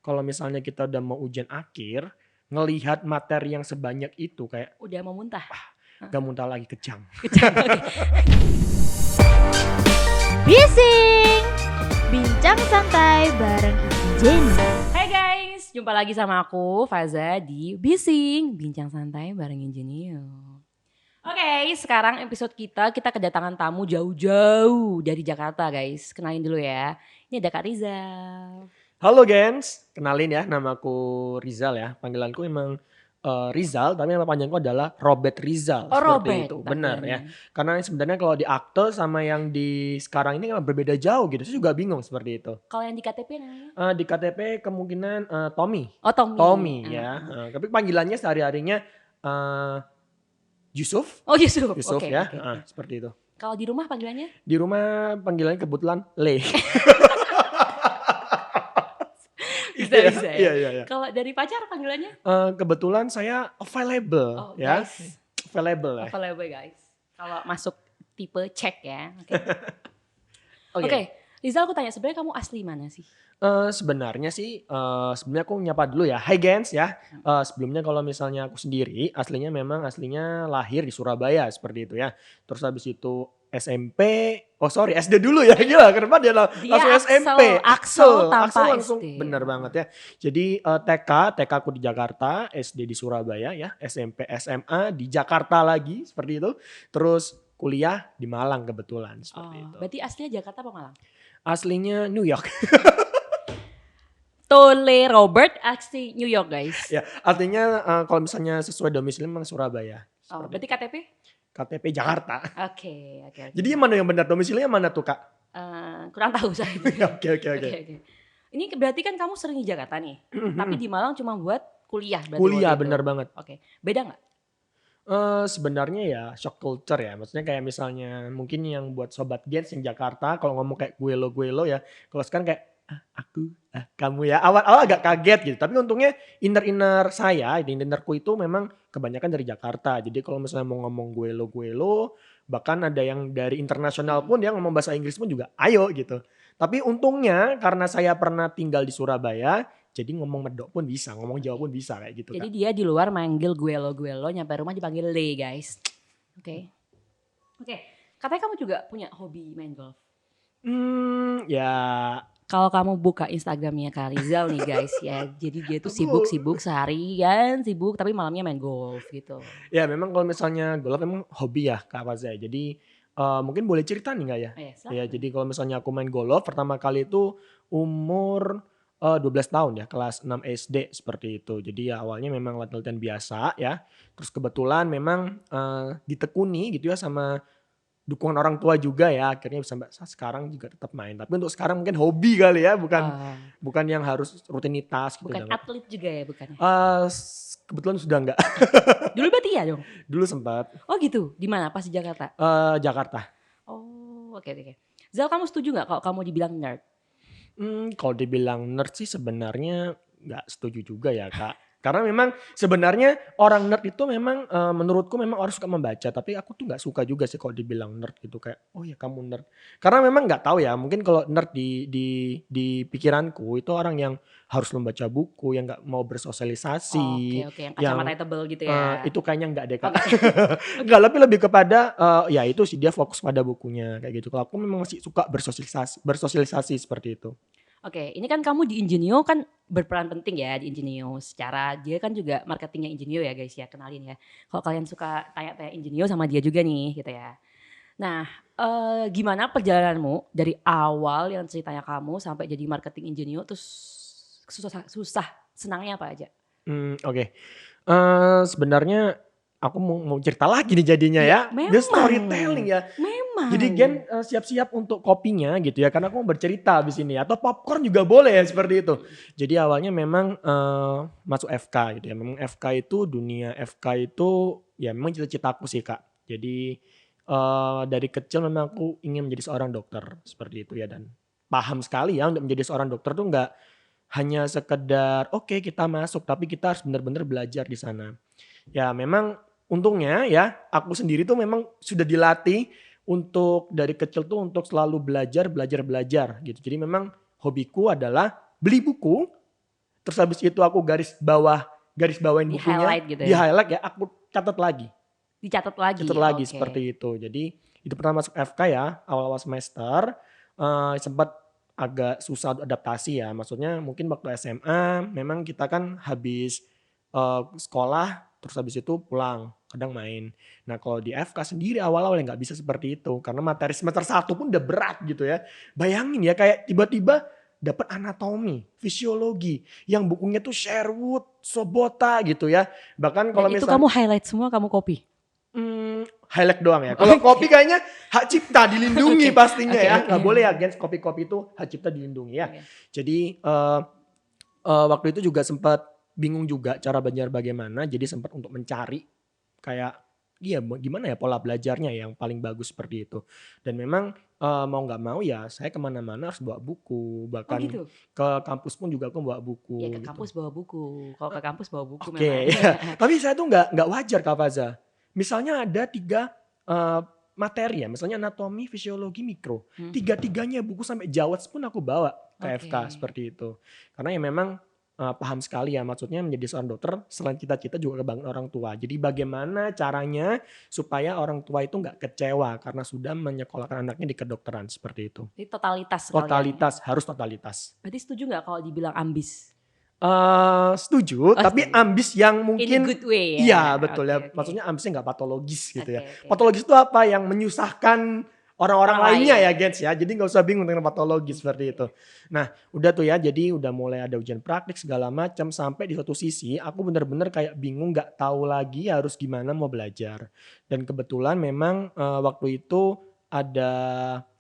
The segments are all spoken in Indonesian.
kalau misalnya kita udah mau ujian akhir, ngelihat materi yang sebanyak itu kayak Udah mau muntah? gak muntah lagi, kejang. Kejang, oke. Bising, bincang santai bareng Ibu Jenny. Hai guys, jumpa lagi sama aku Faza di Bising, bincang santai bareng Ingenio. Oke, sekarang episode kita kedatangan tamu jauh-jauh dari Jakarta guys. Kenalin dulu ya, ini ada Kak Rizal. Halo gens, kenalin ya, namaku Rizal ya. Panggilanku emang Rizal, tapi nama panjangku adalah Robert Rizal. Oh, Seperti Robert itu, benar ya. panggilannya. Karena sebenarnya kalau di akte sama yang di sekarang ini kan berbeda jauh gitu. Saya juga bingung seperti itu. Kalau yang di KTP namanya? Di KTP kemungkinan Tommy. Oh, Tommy. Tommy ya. Tapi panggilannya sehari-harinya Yusuf. Oh, Yusuf. Yusuf Oke, ya, oke, oke. seperti itu. Kalau di rumah panggilannya? Di rumah panggilannya kebetulan Le. Bisa ya. Iya. Kalau dari pacar panggilannya? Kebetulan saya available Oh, ya. guys. Available ya. Available guys. Kalau masuk tipe cek ya. Oke. Oke. Oke, Rizal aku tanya sebenarnya kamu asli mana sih? Sebenarnya sih, sebenarnya aku nyapa dulu ya. Hai gens ya. Sebelumnya kalau misalnya aku sendiri, aslinya lahir di Surabaya seperti itu ya. Terus habis itu SD dulu ya. Gila, kenapa dia Dia langsung SMP? Axel tanpa langsung, SD. bener banget ya. Jadi TK aku di Jakarta, SD di Surabaya ya. SMP, SMA di Jakarta lagi seperti itu. Terus kuliah di Malang kebetulan seperti itu. Berarti aslinya Jakarta apa Malang? Aslinya New York. Tole Robert asli New York guys. Ya, artinya kalau misalnya sesuai domisili memang Surabaya. Oh, Seperti berarti KTP? KTP Jakarta. Oke. Jadi yang mana yang benar domisilinya mana tuh Kak? Kurang tahu saya. Oke. Oke. Ini berarti kan kamu sering di Jakarta nih, tapi di Malang cuma buat kuliah berarti. Kuliah waktu itu. benar banget. Oke. Beda nggak? Sebenarnya ya shock culture ya. Maksudnya kayak misalnya mungkin yang buat sobat gens yang Jakarta kalau ngomong kayak gue lo ya. Kalau sekarang kayak aku, kamu ya. Awal agak kaget gitu. Tapi untungnya inner saya, innerku itu memang kebanyakan dari Jakarta. Jadi kalau misalnya mau ngomong gue lo, bahkan ada yang dari internasional pun dia ngomong bahasa Inggris pun juga ayo gitu. Tapi untungnya karena saya pernah tinggal di Surabaya, jadi ngomong medok pun bisa, ngomong Jawa pun bisa kayak gitu Jadi Kak. dia di luar manggil gue lo, nyampe rumah dipanggil Le guys. Oke. Katanya kamu juga punya hobi main golf. Ya Kalau kamu buka Instagramnya Kak Rizal nih guys ya, jadi dia tuh sibuk seharian sibuk tapi malamnya main golf gitu. ya memang kalau misalnya golf memang hobi ya Kak Fazai. Jadi mungkin boleh cerita nih nggak ya? Silakan. Ya jadi kalau misalnya aku main golf pertama kali itu umur 12 tahun ya, kelas 6 SD seperti itu. Jadi ya awalnya memang latihan biasa ya. Terus kebetulan memang ditekuni gitu ya sama dukungan orang tua juga ya. Akhirnya sampai sekarang juga tetap main. Tapi untuk sekarang mungkin hobi kali ya, bukan yang harus rutinitas gitu. Bukan atlet juga ya bukannya? Kebetulan sudah enggak. Dulu berarti ya dong? Dulu sempat. Oh gitu, di mana? Pas di Jakarta? Jakarta. Oh oke. Zal, kamu setuju nggak kalau kamu dibilang nerd? Kalau dibilang nerd sih sebenarnya nggak setuju juga ya Kak. Karena memang sebenarnya orang nerd itu memang menurutku memang harus suka membaca. Tapi aku tuh nggak suka juga sih kalau dibilang nerd gitu kayak oh ya kamu nerd. Karena memang nggak tahu ya mungkin kalau nerd di pikiranku itu orang yang harus membaca buku, yang nggak mau bersosialisasi. Oke, yang kacamata tebel gitu ya. Itu kayaknya nggak deh Kak. Nggak, lebih kepada ya itu sih dia fokus pada bukunya kayak gitu. Kalau aku memang masih suka bersosialisasi seperti itu. Oke, ini kan kamu di Ingenio kan berperan penting ya di Ingenio. Secara dia kan juga marketingnya Ingenio ya guys ya, kenalin ya. Kalau kalian suka tanya-tanya Ingenio sama dia juga nih gitu ya. Nah, gimana perjalananmu dari awal yang ceritanya kamu sampai jadi marketing Ingenio terus susah senangnya apa aja? Oke. Sebenarnya aku mau cerita lagi nih jadinya ya. Memang. Dia storytelling ya. Memang. Jadi Gen siap-siap untuk kopinya gitu ya. Karena aku mau bercerita di sini. Atau popcorn juga boleh ya seperti itu. Jadi awalnya memang masuk FK gitu ya. Memang FK itu dunia FK itu ya memang cita-citaku sih Kak. Jadi dari kecil memang aku ingin menjadi seorang dokter seperti itu ya. Dan paham sekali ya untuk menjadi seorang dokter tuh nggak hanya sekedar oke, kita masuk. Tapi kita harus benar-benar belajar di sana. Ya memang untungnya ya aku sendiri tuh memang sudah dilatih untuk dari kecil tuh untuk selalu belajar gitu. Jadi memang hobiku adalah beli buku terus habis itu aku garis bawain Di bukunya, highlight gitu di ya. highlight ya, aku catat lagi Dicatat lagi. Oke. seperti itu. Jadi itu pertama masuk FK ya, awal-awal semester sempat agak susah untuk adaptasi ya. Maksudnya mungkin waktu SMA memang kita kan habis sekolah terus habis itu pulang, kadang main. Nah kalau di FK sendiri awal-awal nggak bisa seperti itu karena materi semester 1 pun udah berat gitu ya. Bayangin ya kayak tiba-tiba dapat anatomi, fisiologi yang bukunya tuh Sherwood, Sobota gitu ya. Bahkan kalau Dan itu misalnya kamu highlight semua, kamu copy. highlight doang ya. Kalau kopi kayaknya hak cipta dilindungi pastinya Oke, ya. oke. Nggak boleh ya gens, kopi-kopi itu hak cipta dilindungi ya. Oke. Jadi waktu itu juga sempat bingung juga cara belajar bagaimana. Jadi sempat untuk mencari kayak gimana ya pola belajarnya yang paling bagus seperti itu. Dan memang mau nggak mau ya saya kemana-mana harus bawa buku. Oh Bahkan gitu. ke kampus pun juga aku bawa buku. Ya ke gitu. kampus bawa buku. Kalau ke kampus bawa buku Oke, memang. ya. Tapi saya tuh nggak wajar Kak Faza. Misalnya ada 3 materi ya, misalnya anatomi, fisiologi, mikro. Tiga-tiganya buku sampai Jawas pun aku bawa ke Oke. FK seperti itu. Karena ya memang paham sekali ya, maksudnya menjadi seorang dokter selain cita-cita juga kebanggaan orang tua. Jadi bagaimana caranya supaya orang tua itu nggak kecewa karena sudah menyekolahkan anaknya di kedokteran seperti itu. Jadi totalitas sekalian. Totalitas, harus totalitas. Berarti setuju nggak kalau dibilang ambis? Setuju, tapi setuju. ambis yang In a mungkin good way ya? iya betul Oke, ya, oke. maksudnya ambisnya nggak patologis gitu ya. Oke, oke. Patologis itu apa? Yang menyusahkan orang-orang Orang lainnya lain. ya gens ya, jadi nggak usah bingung dengan patologis seperti itu. Nah udah tuh ya, jadi udah mulai ada ujian praktik segala macam, sampai di satu sisi aku bener-bener kayak bingung nggak tahu lagi harus gimana mau belajar. Dan kebetulan memang waktu itu ada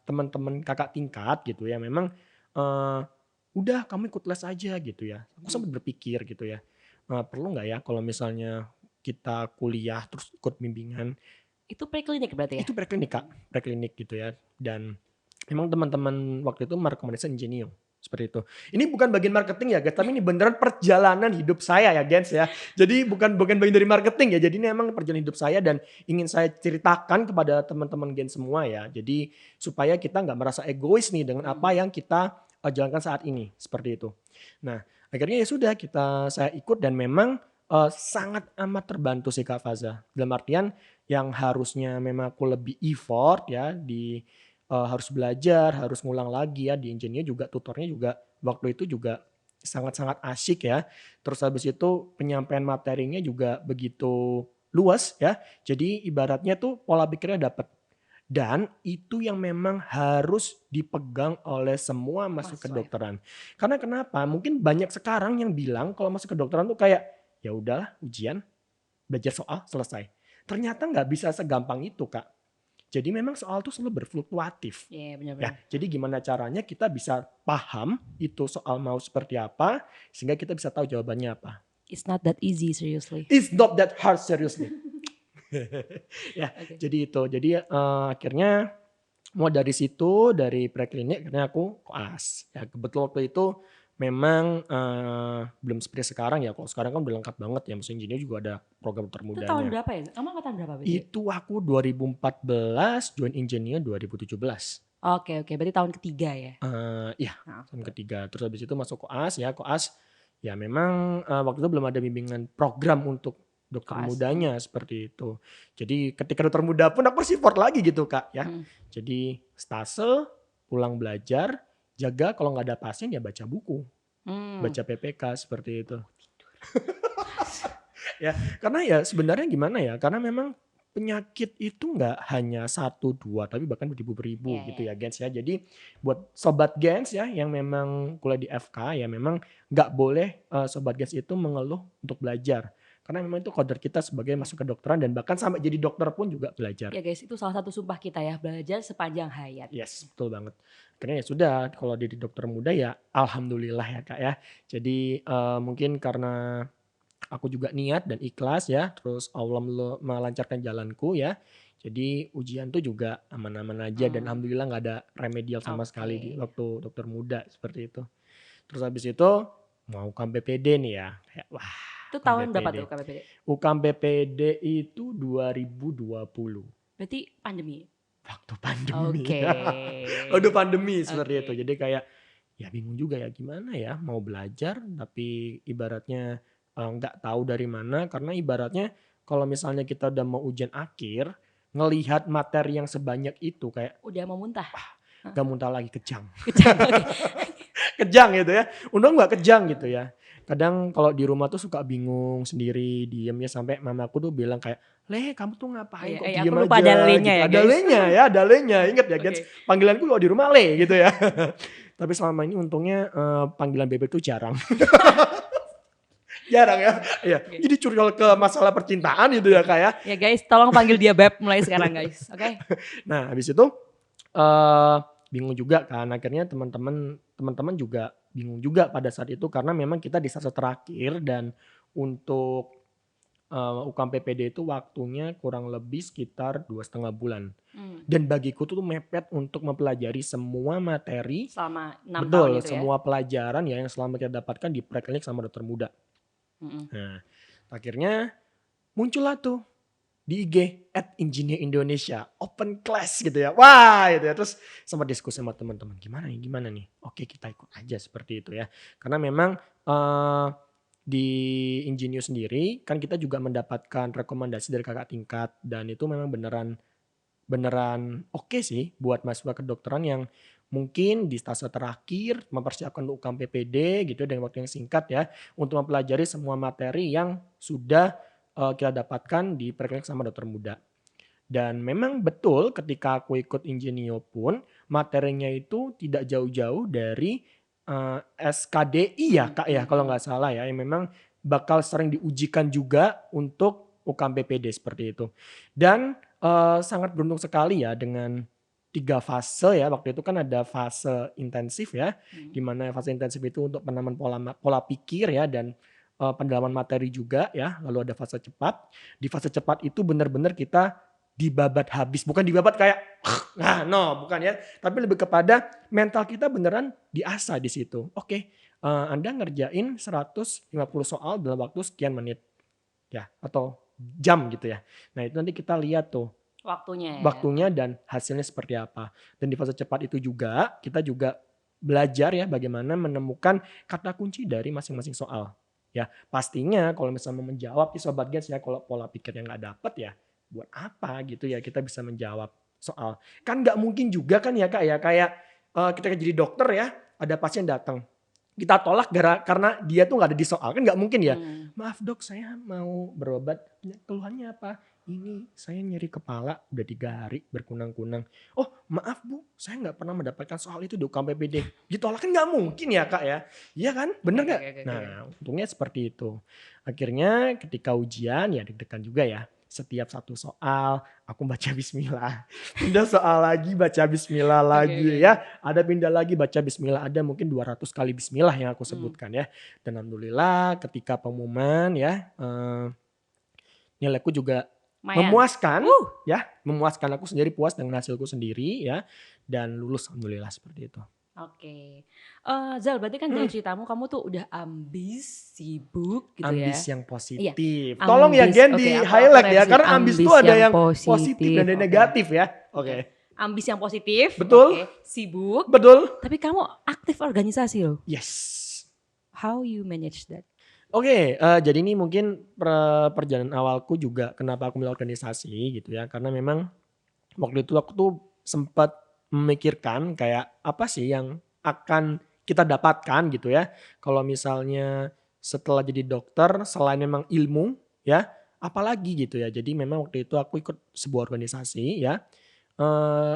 teman-teman kakak tingkat gitu ya, memang udah kamu ikut les aja gitu ya. Aku sempat berpikir gitu ya, perlu nggak ya kalau misalnya kita kuliah terus ikut bimbingan. Itu preklinik berarti ya? Itu preklinik Kak, preklinik gitu ya. Dan memang teman-teman waktu itu merekomendasikan Ingenio seperti itu. Ini bukan bagian marketing ya guys, tapi ini beneran perjalanan hidup saya ya guys ya. Jadi bukan bagian dari marketing ya, jadi ini emang perjalanan hidup saya dan ingin saya ceritakan kepada teman-teman gen semua ya. Jadi supaya kita nggak merasa egois nih dengan apa yang kita jalankan saat ini seperti itu. Nah akhirnya ya sudah saya ikut dan memang sangat amat terbantu sih Kak Faza. Dalam artian yang harusnya memang aku lebih effort ya di harus belajar, harus ngulang lagi ya di engineer juga tutornya juga waktu itu juga sangat-sangat asyik ya. Terus habis itu penyampaian materinya juga begitu luas ya. Jadi ibaratnya tuh pola pikirnya dapat. Dan itu yang memang harus dipegang oleh semua masuk ke kedokteran. Karena kenapa? Mungkin banyak sekarang yang bilang kalau masuk ke kedokteran tuh kayak ya udahlah ujian, belajar soal selesai. Ternyata nggak bisa segampang itu Kak. Jadi memang soal tuh selalu berfluktuatif. Iya Ya, benar-benar. jadi gimana caranya kita bisa paham itu soal mau seperti apa sehingga kita bisa tahu jawabannya apa. It's not that easy seriously. It's not that hard seriously. Ya, Oke. jadi itu. Jadi akhirnya mau dari situ, dari preklinik akhirnya aku koas. Ya kebetulan waktu itu memang belum seperti sekarang ya. Kalau sekarang kan udah lengkap banget ya. Maksudnya engineer juga ada program Itu tahun termudanya. berapa ya? Kamu angkatan berapa berarti? Itu aku 2014, join engineer 2017. Oke, berarti tahun ketiga ya? Iya, Nah, tahun ketiga. Terus habis itu masuk koas ya. Koas ya memang waktu itu belum ada bimbingan program untuk dokter Koas. mudanya seperti itu. Jadi ketika dokter muda pun aku support lagi gitu Kak ya. Jadi stase, pulang belajar, jaga kalau nggak ada pasien ya baca buku, baca PPK seperti itu. Ya, karena ya sebenarnya gimana ya? Karena memang penyakit itu nggak hanya 1, 2, tapi bahkan beribu-ribu Iya, gitu ya Gens ya. Jadi buat sobat Gens ya yang memang kuliah di FK ya memang nggak boleh sobat Gens itu mengeluh untuk belajar. Karena memang itu kodrat kita sebagai masuk ke kedokteran dan bahkan sampai jadi dokter pun juga belajar. Ya guys, itu salah satu sumpah kita ya, belajar sepanjang hayat. Yes, betul banget. Akhirnya ya sudah, kalau jadi dokter muda ya alhamdulillah ya Kak ya. Jadi mungkin karena aku juga niat dan ikhlas ya, terus Allah melancarkan jalanku ya. Jadi ujian tuh juga aman-aman aja dan alhamdulillah nggak ada remedial sama sekali di waktu dokter muda seperti itu. Terus habis itu mau UKM PPD nih ya. Kayak, wah, Itu tahun UKM berapa PPD. tuh KPPD? UKM PPD itu 2020. Berarti pandemi? Waktu pandemi. Oke. Udah pandemi seperti Oke. itu. Jadi kayak ya bingung juga ya gimana ya mau belajar tapi ibaratnya nggak tahu dari mana karena ibaratnya kalau misalnya kita udah mau ujian akhir ngelihat materi yang sebanyak itu kayak Udah mau muntah. gak muntah lagi kejang. Kejang, oke. Kejang gitu ya. Untung gak kejang gitu ya. Kadang kalau di rumah tuh suka bingung sendiri, diemnya sampai mamaku tuh bilang kayak, "Le, kamu tuh ngapain kok diem Aku aja?" lupa ada le-nya gitu. ya, Ada guys. le-nya ya, ada le-nya. Ingat ya, Oke. guys. Panggilanku kalau di rumah le gitu ya. Tapi selama ini untungnya panggilan bebek tuh jarang. Jarang ya. Iya. Oke. Jadi curcol ke masalah percintaan gitu ya kayak. Ya guys, tolong panggil dia Beb mulai sekarang guys. Oke. Nah, habis itu bingung juga kan akhirnya teman-teman juga bingung juga pada saat itu karena memang kita di fase terakhir dan untuk UKM PPD itu waktunya kurang lebih sekitar 2,5 bulan dan bagiku tuh mepet untuk mempelajari semua materi Selama 6 tahun betul itu ya. semua pelajaran ya yang selama kita dapatkan di preklinik sama dokter muda. Nah akhirnya muncullah tuh di IG @engineer Indonesia open class gitu ya. Wah gitu ya. Terus sempat diskusi sama teman-teman gimana nih. Oke kita ikut aja seperti itu ya. Karena memang di Ingenio sendiri kan kita juga mendapatkan rekomendasi dari kakak tingkat. Dan itu memang beneran oke sih buat mahasiswa kedokteran yang mungkin di stase terakhir mempersiapkan UKM PPD gitu dengan waktu yang singkat ya. Untuk mempelajari semua materi yang sudah kita dapatkan di preklinik sama dokter muda. Dan memang betul ketika aku ikut Ingenio pun materinya itu tidak jauh-jauh dari SKDI ya Kak ya kalau nggak salah ya. Yang memang bakal sering diujikan juga untuk UKM PPD seperti itu. Dan sangat beruntung sekali ya dengan 3 fase ya. Waktu itu kan ada fase intensif ya. Dimana fase intensif itu untuk penanaman pola pikir ya dan pendalaman materi juga ya, lalu ada fase cepat. Di fase cepat itu benar-benar kita dibabat habis, bukan dibabat kayak bukan ya, tapi lebih kepada mental kita beneran diasah di situ. Oke, Anda ngerjain 150 soal dalam waktu sekian menit ya atau jam gitu ya. Nah, itu nanti kita lihat tuh waktunya dan hasilnya seperti apa. Dan di fase cepat itu juga kita juga belajar ya bagaimana menemukan kata kunci dari masing-masing soal. Ya pastinya kalau misalnya menjawab sobat gens ya kalau pola pikir yang nggak dapet ya buat apa gitu ya kita bisa menjawab soal kan nggak mungkin juga kan ya Kak ya kayak kita jadi dokter ya ada pasien datang kita tolak karena dia tuh nggak ada di soal kan nggak mungkin ya. Maaf dok saya mau berobat keluhannya apa ini saya nyeri kepala udah 3 hari berkunang-kunang. Oh maaf bu saya nggak pernah mendapatkan soal itu di UKM PPD ditolak kan nggak mungkin ya Kak ya. Iya kan bener nggak? Nah untungnya seperti itu. Akhirnya ketika ujian ya deg-degan juga ya. Setiap satu soal aku baca bismillah. Pindah soal lagi baca bismillah lagi ya. Ada pindah lagi baca bismillah. Ada mungkin 200 kali bismillah yang aku sebutkan ya. Dan alhamdulillah ketika pengumuman ya nilaiku juga memuaskan ya. Memuaskan aku sendiri puas dengan hasilku sendiri ya. Dan lulus alhamdulillah seperti itu. Oke. Zal berarti kan dari ceritamu kamu tuh udah ambis, sibuk gitu ya. Ambis yang positif. Iya, tolong ya Gen di highlight ya karena ambis itu ada yang positif dan ada yang negatif ya. Oke. Ambis yang positif. Betul. Sibuk. Betul. Tapi kamu aktif organisasi loh. Yes. How you manage that? Oke, jadi ini mungkin perjalanan awalku juga kenapa aku milih organisasi gitu ya. Karena memang waktu itu aku tuh sempat memikirkan kayak apa sih yang akan kita dapatkan gitu ya. Kalau misalnya setelah jadi dokter selain memang ilmu ya apalagi gitu ya. Jadi memang waktu itu aku ikut sebuah organisasi ya.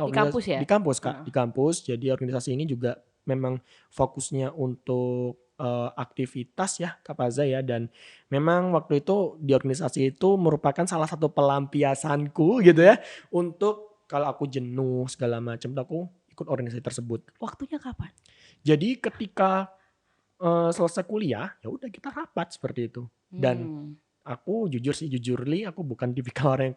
Di kampus ya? Di kampus Kak, di kampus. Jadi organisasi ini juga memang fokusnya untuk aktivitas ya Kak Paza ya. Dan memang waktu itu di organisasi itu merupakan salah satu pelampiasanku gitu ya. Untuk kalau aku jenuh segala macam aku ikut organisasi tersebut. Waktunya kapan? Jadi ketika selesai kuliah ya udah kita rapat seperti itu. Dan aku jujurly aku bukan tipikal orang yang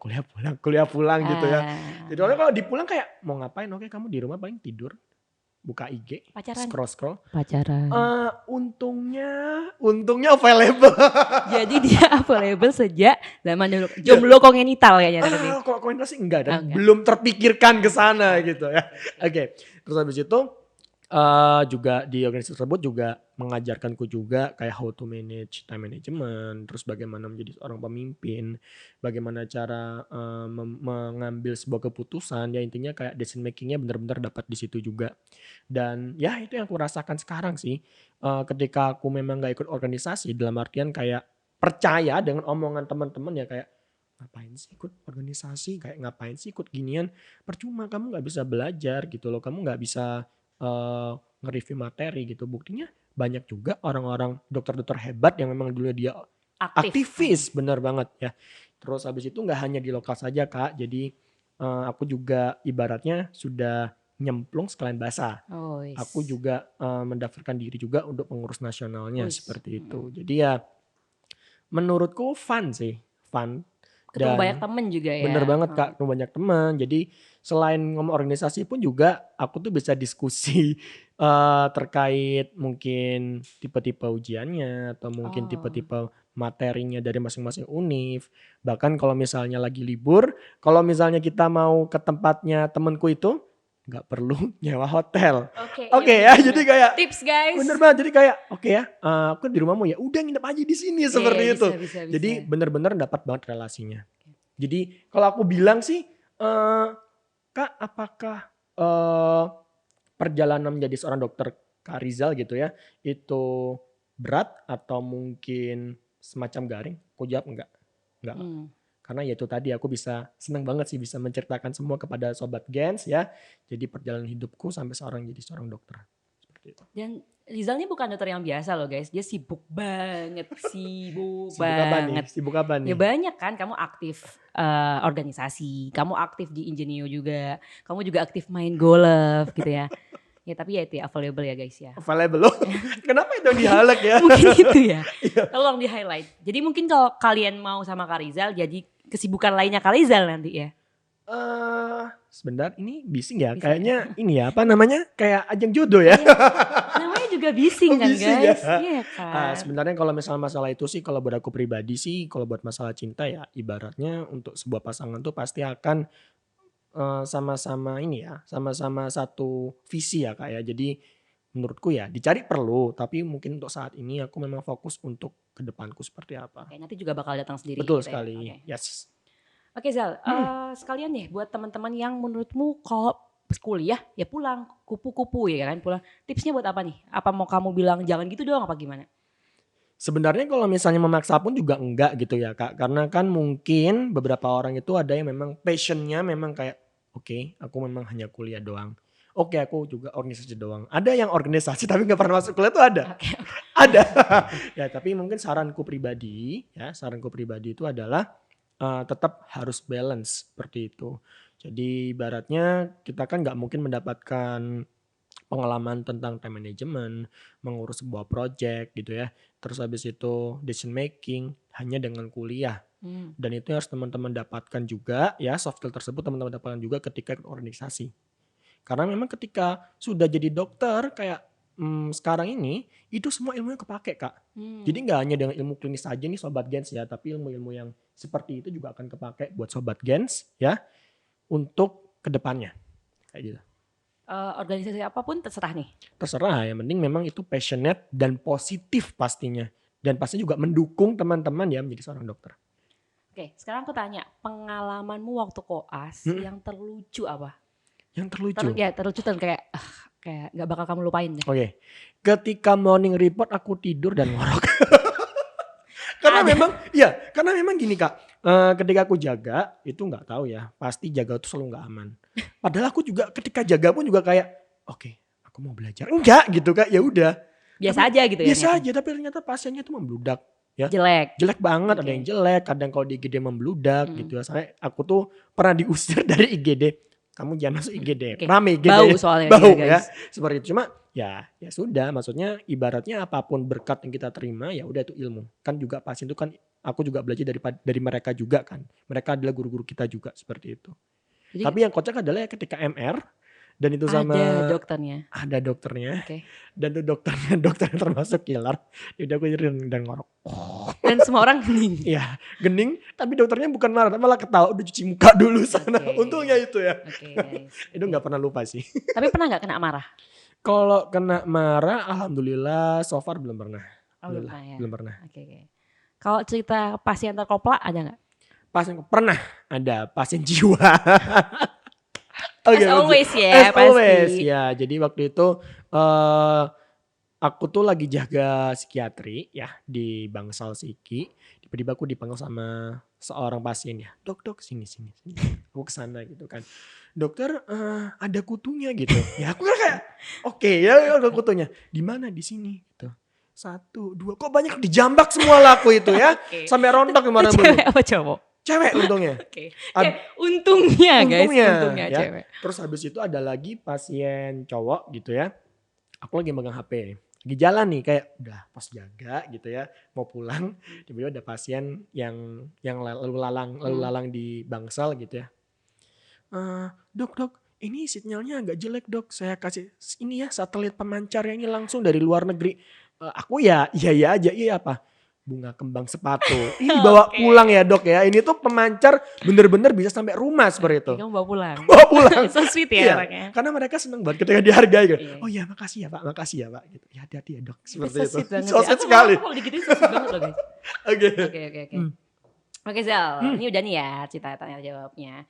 kuliah pulang gitu ya. Jadi orang kalau dipulang kayak mau ngapain? Oke kamu di rumah paling tidur, buka IG, pacaran, scroll. Pacaran. Untungnya available. Jadi dia available sejak zaman jomblo kongenital kayaknya tadi. Kalau komunitas sih enggak dan belum terpikirkan ke sana gitu ya. Oke. Terus habis itu Juga di organisasi tersebut juga mengajarkanku juga kayak how to manage time management, terus bagaimana menjadi seorang pemimpin, bagaimana cara mengambil sebuah keputusan, ya intinya kayak decision makingnya benar-benar dapat di situ juga. Dan ya itu yang aku rasakan sekarang sih, ketika aku memang gak ikut organisasi dalam artian kayak percaya dengan omongan teman-teman ya kayak ngapain sih ikut organisasi, kayak ngapain sih ikut ginian, percuma kamu nggak bisa belajar gitu loh, kamu nggak bisa nge-review materi gitu. Buktinya banyak juga orang-orang dokter-dokter hebat yang memang dulu dia Aktif. aktivis, benar banget ya. Terus habis itu nggak hanya di lokal saja Kak, jadi aku juga ibaratnya sudah nyemplung sekalian basah. Oh, yes. Aku juga mendaftarkan diri juga untuk pengurus nasionalnya Wis. seperti itu. Jadi ya menurutku fun sih, fun. Ketemu Dan banyak temen juga ya. bener banget Kak, ketemu banyak teman. Jadi selain ngomong organisasi pun juga aku tuh bisa diskusi terkait mungkin tipe-tipe ujiannya atau mungkin Oh. tipe-tipe materinya dari masing-masing univ. Bahkan kalau misalnya lagi libur, kalau misalnya kita mau ke tempatnya temenku itu nggak perlu nyewa hotel. Oke iya ya, bener. jadi kayak Tips guys. bener banget. Jadi kayak oke ya, aku di rumahmu ya udah nginep aja di sini seperti Iya, itu. bisa. Jadi bener-bener dapat banget relasinya. Jadi kalau aku bilang sih, Kak apakah perjalanan menjadi seorang dokter Kak Rizal gitu ya, itu berat atau mungkin semacam garing? Aku jawab enggak. Karena ya itu tadi aku bisa seneng banget sih bisa menceritakan semua kepada sobat Gens ya. Jadi perjalanan hidupku sampai jadi seorang dokter. Seperti itu. Dan Rizal ini bukan dokter yang biasa loh guys, dia sibuk banget, sibuk Sibuk apa nih? banget. Sibuk apa nih? Ya banyak kan, kamu aktif organisasi, kamu aktif di Ingenio juga, kamu juga aktif main golf gitu ya. Ya tapi ya itu ya, available ya guys ya. Available loh. Kenapa itu yang di-highlight ya? Mungkin itu ya, Iya. tolong di highlight. Jadi mungkin kalau kalian mau sama Kak Rizal, jadi kesibukan lainnya Kak Rizal nanti ya. Sebentar ini bising ya. Bising. Kayaknya ini ya apa namanya? Kayak ajang jodoh ya. Namanya juga bising Oh, kan bising guys. ya. Iya kan. Sebenarnya kalau misalnya masalah itu sih kalau buat aku pribadi sih kalau buat masalah cinta ya ibaratnya untuk sebuah pasangan tuh pasti akan sama-sama ini ya, sama-sama satu visi ya Kak ya. Jadi menurutku ya dicari perlu, tapi mungkin untuk saat ini aku memang fokus untuk ke depanku seperti apa. Oke, nanti juga bakal datang sendiri. Betul gitu ya. sekali. Oke. Yes. Oke Zal, sekalian nih buat teman-teman yang menurutmu kalau kuliah ya pulang, kupu-kupu ya kan pulang. Tipsnya buat apa nih? Apa mau kamu bilang jangan gitu doang apa gimana? Sebenarnya kalau misalnya memaksa pun juga enggak gitu ya Kak. Karena kan mungkin beberapa orang itu ada yang memang passionnya memang kayak oke, aku memang hanya kuliah doang. Oke, aku juga organisasi doang. Ada yang organisasi tapi nggak pernah masuk kuliah tuh ada. Oke. Ada. Ya tapi mungkin saranku pribadi itu adalah tetap harus balance seperti itu. Jadi ibaratnya kita kan nggak mungkin mendapatkan pengalaman tentang time management, mengurus sebuah project gitu ya. Terus habis itu decision making hanya dengan kuliah. Dan itu harus teman-teman dapatkan juga ya, soft skill tersebut teman-teman dapatkan juga ketika ikut organisasi. Karena memang ketika sudah jadi dokter kayak sekarang ini itu semua ilmunya kepake Kak. Jadi nggak hanya dengan ilmu klinis saja nih Sobat Gens ya, tapi ilmu-ilmu yang seperti itu juga akan kepake buat Sobat Gens ya untuk kedepannya kayak gitu. Organisasi apapun terserah nih. Terserah, yang penting memang itu passionate dan positif pastinya. Dan pasti juga mendukung teman-teman ya menjadi seorang dokter. Oke, sekarang aku tanya, pengalamanmu waktu koas yang terlucu apa? Yang terlucu? Terlucu dan kayak gak bakal kamu lupain deh. Oke, ketika morning report aku tidur dan ngorok. Karena memang gini Kak, ketika aku jaga itu nggak tahu ya, pasti jaga itu selalu nggak aman. Padahal aku juga ketika jaga pun juga kayak, oke, aku mau belajar. Enggak gitu Kak, ya udah. Biasa aja gitu ya. Biasa aja, tapi ternyata pasiennya tuh membludak. Ya. Jelek Banget, ada yang jelek, kadang kalau di IGD membludak gitu ya. Sampai aku tuh pernah diusir dari IGD. Kamu jangan masuk IGD, rame IGD. Bau soalnya bau ya, ya. Seperti itu. Cuma ya sudah, maksudnya ibaratnya apapun berkat yang kita terima ya udah itu ilmu. Kan juga pasien itu kan aku juga belajar dari mereka juga kan. Mereka adalah guru-guru kita juga seperti itu. Jadi, tapi yang kocak adalah ya ketika MR dan itu sama ada dokternya. Okay. Dan itu dokter yang termasuk killer. Udah aku dan ngorok. Dan semua orang gening. Iya, gening. Tapi dokternya bukan marah, malah ketawa. Udah cuci muka dulu sana. Untungnya itu ya. Guys. Itu nggak pernah lupa sih. Tapi pernah nggak kena marah? Kalau kena marah, alhamdulillah so far belum pernah. Oh, belum pernah ya. Belum pernah. Oke. Kalau cerita pasien terkopla ada nggak? Pasien pernah ada pasien jiwa. As always ya, As pasti. always ya. Jadi waktu itu aku tuh lagi jaga psikiatri ya di Bangsal Siki. Tiba-tiba aku dipanggil sama seorang pasien ya. Dok sini. Aku kesana gitu kan. Dokter ada kutunya gitu. Ya aku kan kayak oke, ya ada kutunya. Di mana? Di sini gitu. 1, 2. Kok banyak dijambak semua laku itu ya. Oke. Sampai rontok kemana-mana. Cewek apa cowok? Cewek untungnya. Oke. Untungnya guys, untungnya ya. cewek. Terus habis itu ada lagi pasien cowok gitu ya. Aku lagi megang HP. Lagi jalan nih kayak udah pos jaga gitu ya. Mau pulang. Tiba-tiba ada pasien yang lalu lalang di Bangsal gitu ya. Dok, ini sinyalnya agak jelek dok. Saya kasih ini ya satelit pemancarnya ini langsung dari luar negeri. Aku iya aja, iya apa? Bunga kembang sepatu. Ini dibawa pulang ya dok ya. Ini tuh pemancar bener-bener bisa sampai rumah seperti itu. Kamu bawa pulang. Bawa pulang. So sweet ya Iya, orangnya. karena mereka seneng banget ketika dihargai gitu. Iya. Oh iya makasih ya pak gitu. Ya hati-hati ya dok. Seperti So itu. sweet banget. So ya. sweet Aku sekali. Kalau digituin so sweet banget loh guys. Oke. Oke. Oke Zal, ini udah nih ya cerita tanya jawabnya.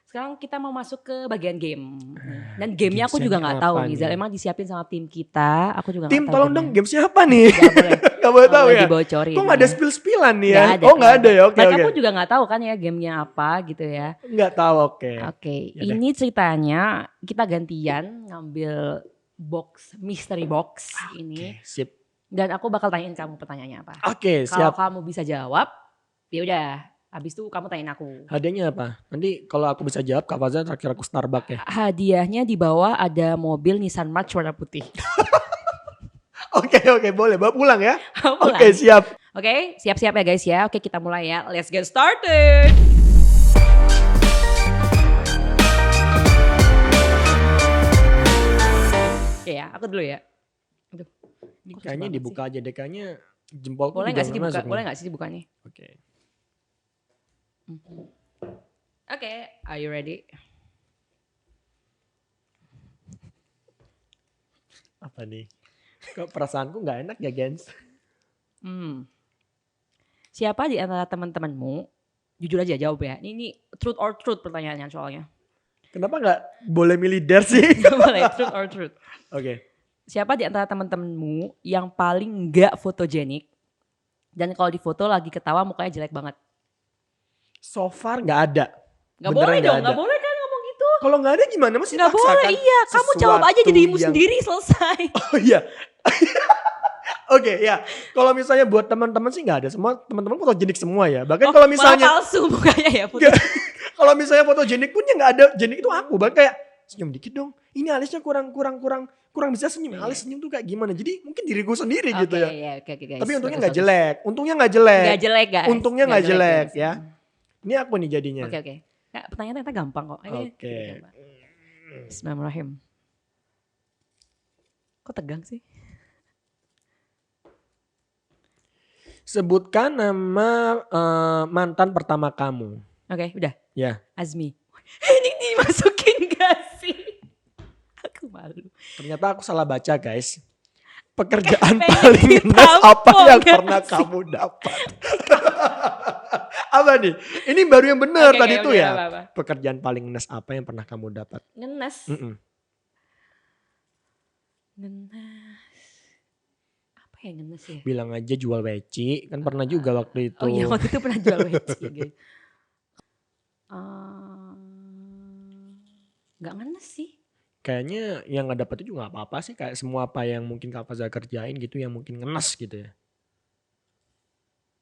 Sekarang kita mau masuk ke bagian game. Dan gamenya aku juga nggak tahu nih Zal. Emang disiapin sama tim kita. Aku juga nggak tahu. Tim tolong dong gamenya. game siapa nih? Nggak boleh. Gak boleh tahu Boleh ya. dibocorin. Kok gak ada spill-spillan nih ya? Nggak ada, Oh gak ada ya, oke. Mereka pun juga nggak tahu kan ya gamenya apa gitu ya. Gak tahu, oke. Oke, Yaudah. ini ceritanya kita gantian ngambil box mystery box ini. Oke, sip. Dan aku bakal tanyain kamu pertanyaannya apa. Oke, Kalau siap. kamu bisa jawab, ya udah. Habis itu kamu tanyain aku. Hadiahnya apa? Nanti kalau aku bisa jawab, Kak Faza terakhir aku Starbucks ya. Hadiahnya di bawah ada mobil Nissan March warna putih. Oke, boleh. Bawa pulang ya. Pulang. Oke, siap. Oke, siap-siap ya guys ya. Oke, kita mulai ya. Let's get started. Oke ya, aku dulu ya. Aduh, Ini kok susah kayaknya banget dibuka aja deh. Kayaknya jempolku boleh juga nggak sih nggak dibuka? masuk Boleh nih. nggak sih dibukanya? Oke. Oke, are you ready? Apa nih? Kok perasaanku gak enak ya, Gens? Siapa di antara teman-temanmu? Jujur aja jawab ya. Ini truth or truth pertanyaannya soalnya. Kenapa gak boleh milih der sih? Gak boleh truth or truth. Oke. Siapa di antara teman-temanmu yang paling gak fotogenik? Dan kalau difoto lagi ketawa mukanya jelek banget. So far gak ada. Gak Beneran boleh nggak dong, ada. gak boleh kan ngomong gitu. Kalau gak ada gimana? Masih Gak paksa boleh, kan? iya. Kamu jawab aja Sesuatu dirimu yang- sendiri selesai. Oh iya. Oke ya. Kalau misalnya buat teman-teman sih gak ada. Semua teman-teman fotogenik semua ya. Bahkan kalau misalnya Malah palsu mukanya ya. Foto. kalau misalnya fotogenik pun ya gak ada. Jenik itu aku. Bahkan kayak senyum dikit dong. Ini alisnya kurang bisa senyum. Iya. Alis senyum tuh kayak gimana. Jadi mungkin diriku sendiri Oke, gitu ya. iya, oke guys. Tapi untungnya Bagus, gak jelek. Untungnya gak jelek. Gak jelek guys. Untungnya nggak jelek, guys. ya. Ini aku nih jadinya. Oke. Nah, pertanyaan ternyata gampang kok. Ini Oke. gampang. Bismillahirrahmanirrahim. Kok tegang sih? Sebutkan nama mantan pertama kamu. Oke, udah. Ya. Azmi. Ini dimasukin gak sih? Aku malu. Ternyata aku salah baca guys. Pekerjaan Pengen paling ngenes ditampol apa yang gak pernah sih? kamu dapat? Apa nih? Ini baru yang benar Oke, tadi oke, tuh oke, ya. apa-apa. Pekerjaan paling ngenes apa yang pernah kamu dapat? Ngenes. Mm-mm. Ngenes. Apa ya ngenes ya? Bilang aja jual weci. Kan pernah juga waktu itu. Oh iya waktu itu pernah jual weci guys. Gak ngenes sih. Kayaknya yang gak dapet itu juga gak apa-apa sih. Kayak semua apa yang mungkin Kak Faza kerjain gitu yang mungkin ngenes gitu ya.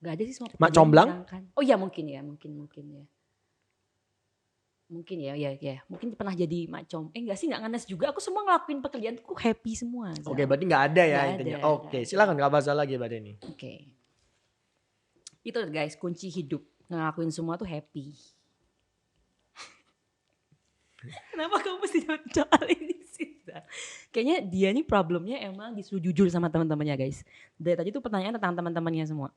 Gak ada sih semua Mak pekerjaan comblang? menyenangkan. Oh iya mungkin ya. Mungkin ya. Mungkin pernah jadi macam. Enggak sih gak ngenes juga. Aku semua ngelakuin pekerjaan aku happy semua. Zal. Oke berarti gak ada ya Nggak intinya. ada, Oke nggak ada. silakan Kak Faza lagi pada ini. Oke. Itu guys kunci hidup. Ngelakuin semua tuh happy. Kenapa kamu mesti jawab soal ini sih? Zal? Kayaknya dia nih problemnya emang disuruh jujur sama teman-temannya guys. Dari tadi tuh pertanyaan tentang teman-temannya semua.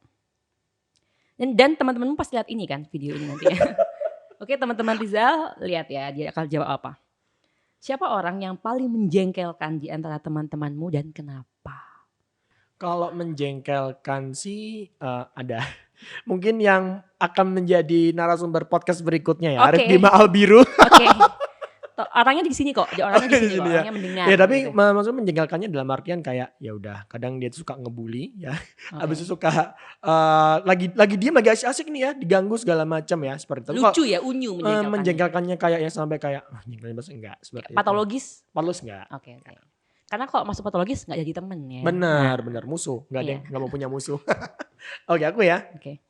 Dan teman-temanmu pasti lihat ini kan video ini nanti ya. Oke teman-teman Rizal lihat ya dia akan jawab apa. Siapa orang yang paling menjengkelkan di antara teman-temanmu dan kenapa? Kalau menjengkelkan sih ada. Mungkin yang akan menjadi narasumber podcast berikutnya ya. Arif Oke. Bima Albiru. Oke. Orangnya di sini kok. Orangnya di Di sini kok. sini ya. Orangnya mendengar. Ya tapi gitu. maksudnya menjengkelkannya dalam artian kayak ya udah kadang dia tuh suka ngebully ya. Oke. Habis itu suka lagi diam lagi asik-asik nih ya, diganggu segala macam ya seperti itu. Tapi kalau, Lucu ya, unyu menjengkelkan. menjengkelkannya kayak yang sampai kayak jengkelnya enggak seperti itu. Patologis. Patologis enggak. Oke. Karena kalau masuk patologis nggak jadi temen ya. Benar, Nah, benar musuh. Enggak Iya. deh, enggak mau punya musuh. Oke, aku ya. Oke.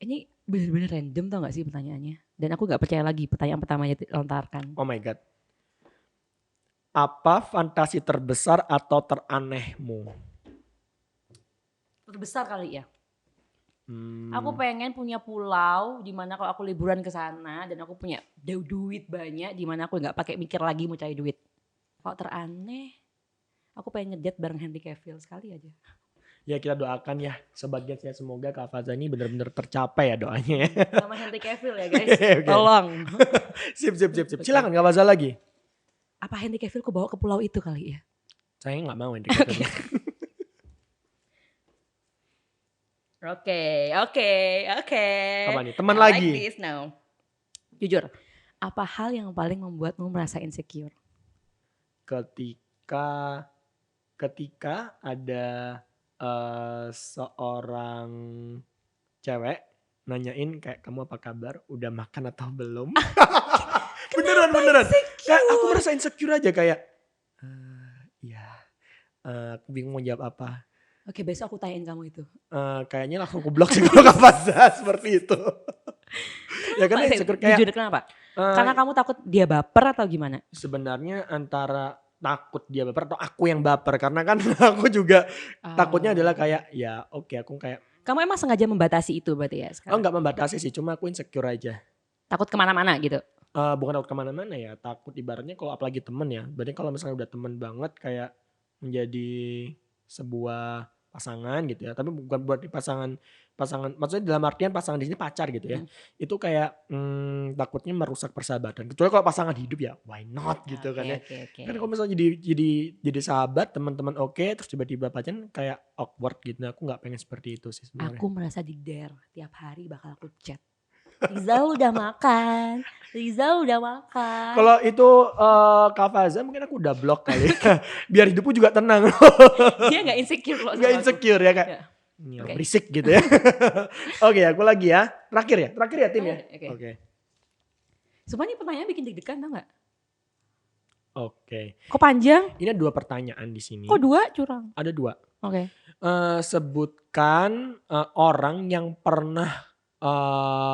Ini bener-bener random tau gak sih pertanyaannya? Dan aku gak percaya lagi pertanyaan pertamanya dilontarkan. Oh my god. Apa fantasi terbesar atau teranehmu? Terbesar kali ya. Hmm, Aku pengen punya pulau di mana kalau aku liburan ke sana dan aku punya duit banyak di mana aku nggak pakai mikir lagi mau cari duit. Kalau teraneh, aku pengen ngedate bareng Henry Cavill sekali aja. ya kita doakan ya sebagian saya semoga Kak Faza ini benar-benar tercapai ya doanya ya. Sama Henry Cavill ya guys. Oke. Tolong. Sip. Silakan Kak Faza lagi. Apa Henry Cavill ku bawa ke pulau itu kali ya? Saya nggak mau Hendrik Cavill. Oke. Apa nih? Teman I lagi. Like this now. Jujur, apa hal yang paling membuatmu merasa insecure? Ketika ada seorang cewek nanyain kayak kamu apa kabar, udah makan atau belum? beneran. Kayak aku merasa insecure aja kayak, ya, aku bingung mau jawab apa. Oke, besok aku tanyain kamu itu. Kayaknya langsung aku blok sih kalau Kak Faza seperti itu. Ya karena insecure kayak, Jujur kenapa? eh, Karena kamu takut dia baper atau gimana? sebenarnya antara takut dia baper atau aku yang baper karena kan aku juga takutnya adalah kayak ya oke aku kayak Kamu emang sengaja membatasi itu berarti ya sekarang? nggak membatasi sih cuma aku insecure aja. Takut kemana-mana gitu? Bukan takut kemana-mana ya takut ibaratnya kalau apalagi temen ya berarti kalau misalnya udah temen banget kayak menjadi sebuah pasangan gitu ya tapi bukan buat pasangan maksudnya dalam artian pasangan di sini pacar gitu ya itu kayak takutnya merusak persahabatan kecuali kalau pasangan hidup ya why not gitu kan ya. Oke. Kan kalau misalnya jadi sahabat teman-teman oke terus tiba-tiba pacaran kayak awkward gitu. Nah, aku nggak pengen seperti itu sih sebenarnya. Aku merasa di dare tiap hari bakal aku chat. Rizal udah makan. Kalau itu Kak Faza mungkin aku udah blok kali. Biar hidupku juga tenang. Dia nggak insecure loh. Nggak insecure ya kayak. Ya. Ini Oke. berisik gitu ya. Oke, aku lagi ya. Terakhir ya tim ya. Oke. Sumpah ini pertanyaan bikin deg-degan tau gak? Oke. Kok panjang? Ini ada 2 pertanyaan di sini. Kok 2 curang? Ada 2. Oke. Sebutkan orang yang pernah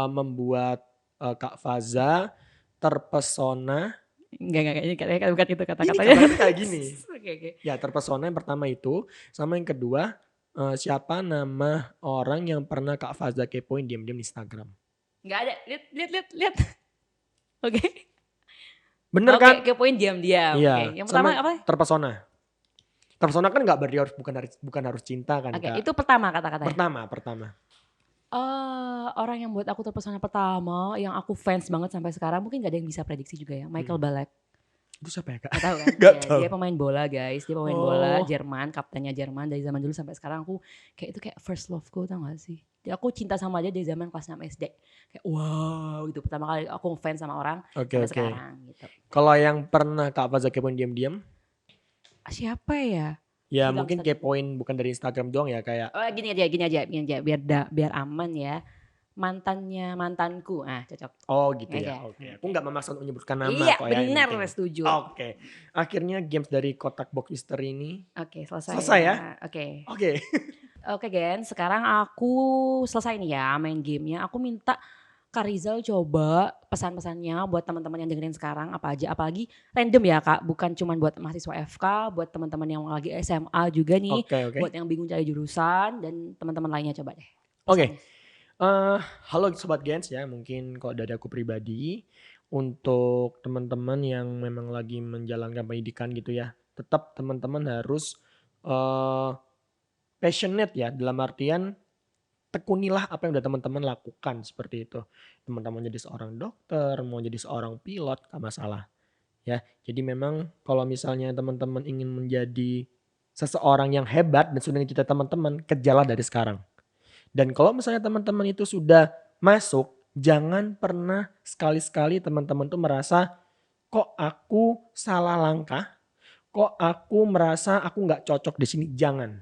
membuat Kak Faza terpesona. Enggak. Ini kayaknya bukan itu Ini kata-katanya. kata-kata kayak gini. Oke. Ya terpesona yang pertama itu. Sama yang kedua siapa nama orang yang pernah Kak Faza kepoin diam-diam di Instagram. Nggak ada. Lihat. Oke. Bener Oke, kan? kepoin diam-diam. Iya. Oke. Yang pertama Sama apa? terpesona. Terpesona kan nggak berarti bukan harus cinta kan Oke, Kak. itu pertama kata-katanya. Pertama. Orang yang buat aku terpesona pertama, yang aku fans banget sampai sekarang, mungkin gak ada yang bisa prediksi juga ya. Michael Ballack. Itu siapa ya Kak? Gak tahu kan? Nggak Ya, tahu. dia pemain bola guys. Dia pemain bola Jerman, kaptennya Jerman dari zaman dulu sampai sekarang. Aku kayak itu kayak first love ku, tau gak sih? Jadi aku cinta sama dia dari zaman kelas 6 SD. Kayak wow gitu. Pertama kali aku fans sama orang Oke. sampai sekarang gitu. Kalau yang pernah Kak Faza kepoin diam-diam? Siapa ya? Ya Bilang mungkin tadi. kepoin bukan dari Instagram doang ya kayak. Oh gini aja biar aman ya. Mantanku. Cocok. Oh gitu Oke. ya. Oke. Aku nggak memaksa untuk menyebutkan nama Iya kok ya. yang benar penting. setuju. Oke. Akhirnya games dari kotak box misteri ini. Oke, selesai. Selesai ya? Oke. Oke. Oke, Gen. Sekarang aku selesai nih ya main gamenya. Aku minta Kak Rizal coba pesan-pesannya buat teman-teman yang dengerin sekarang apa aja. Apalagi random ya Kak, bukan cuma buat mahasiswa FK, buat teman-teman yang lagi SMA juga nih. Oke. Buat yang bingung cari jurusan dan teman-teman lainnya coba deh. Oke. Halo Sobat Gens ya, mungkin kalau dari aku pribadi untuk teman-teman yang memang lagi menjalankan pendidikan gitu ya, tetap teman-teman harus passionate ya dalam artian tekunilah apa yang udah teman-teman lakukan seperti itu. Teman-teman jadi seorang dokter, mau jadi seorang pilot, gak masalah. ya. Jadi memang kalau misalnya teman-teman ingin menjadi seseorang yang hebat dan sudah kita teman-teman, kejarlah dari sekarang. Dan kalau misalnya teman-teman itu sudah masuk, jangan pernah sekali-sekali teman-teman tuh merasa kok aku salah langkah, kok aku merasa aku nggak cocok di sini. Jangan,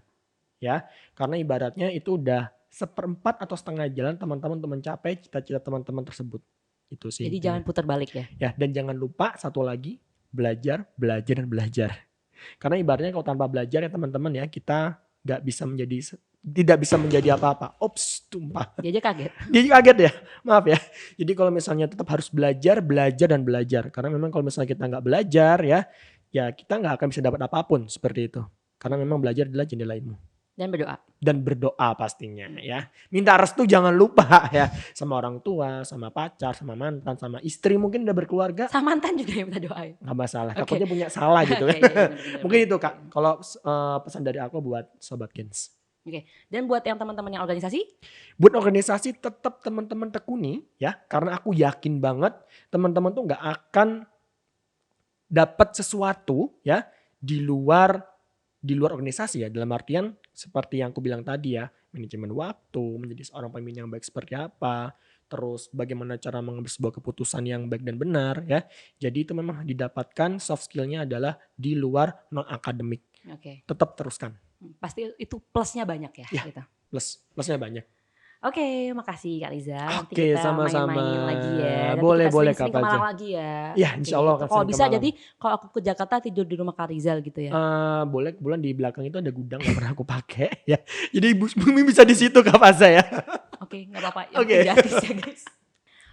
ya, karena ibaratnya itu udah seperempat atau setengah jalan teman-teman untuk mencapai cita-cita teman-teman tersebut. Itu sih. Jadi jangan putar balik ya. Ya, dan jangan lupa satu lagi, belajar, belajar, dan belajar. Karena ibaratnya kalau tanpa belajar ya teman-teman ya, kita tidak bisa menjadi apa-apa. Ops, tumpah. Dia aja kaget. Dia kaget ya, maaf ya. Jadi kalau misalnya tetap harus belajar, belajar, dan belajar. Karena memang kalau misalnya kita nggak belajar ya kita nggak akan bisa dapat apapun seperti itu. Karena memang belajar adalah jendela ilmu. Dan berdoa. Dan berdoa pastinya ya. Minta restu jangan lupa ya. Sama orang tua, sama pacar, sama mantan, sama istri mungkin udah berkeluarga. Sama mantan juga yang minta doa ya. Nggak masalah, Oke. takutnya punya salah gitu Oke, kan. iya, benar-benar. Mungkin itu Kak, kalau pesan dari aku buat Sobat Gens. Dan buat yang teman-teman yang organisasi, Buat organisasi tetap teman-teman tekuni ya. Karena aku yakin banget teman-teman tuh nggak akan dapat sesuatu ya di luar organisasi ya. Dalam artian seperti yang aku bilang tadi ya, manajemen waktu, menjadi seorang pemimpin yang baik seperti apa, terus bagaimana cara mengambil sebuah keputusan yang baik dan benar ya. Jadi itu memang didapatkan soft skillnya adalah di luar non akademik. oke. Tetap teruskan. Pasti itu plusnya banyak ya. Ya. Gitu. Plusnya banyak. Oke, makasih Kak Riza. Nanti Oke, kita sama-sama. main-main lagi ya. Dan Boleh, kita boleh, sering-sering Kak ke Malang Fajar. lagi ya. Ya, insya Allah akan Kalau sering ke bisa Malang. jadi kalau aku ke Jakarta tidur di rumah Kak Rizal gitu ya. Boleh, kebetulan di belakang itu ada gudang gak pernah aku pakai ya. Jadi bumi bisa di situ Kak Faza ya. Oke, nggak apa-apa. Yang Oke. penting gratis ya guys.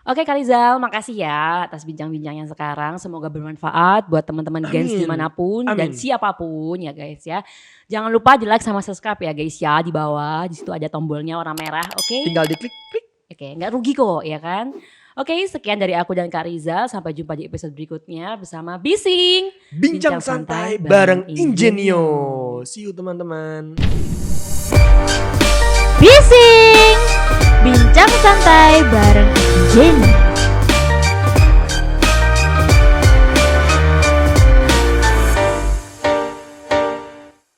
Oke Kak Rizal, makasih ya atas bincang-bincangnya sekarang. Semoga bermanfaat buat teman-teman Gens Amin. dimanapun dan Amin. siapapun ya guys ya. Jangan lupa di like sama subscribe ya guys ya di bawah. Di situ ada tombolnya warna merah. Oke. Tinggal diklik, klik. Oke, nggak rugi kok ya kan. Oke, sekian dari aku dan Kak Rizal. Sampai jumpa di episode berikutnya bersama Bising. Bincang santai bareng Ingenio. See you teman-teman. Bising. Bincang santai bareng Jenny.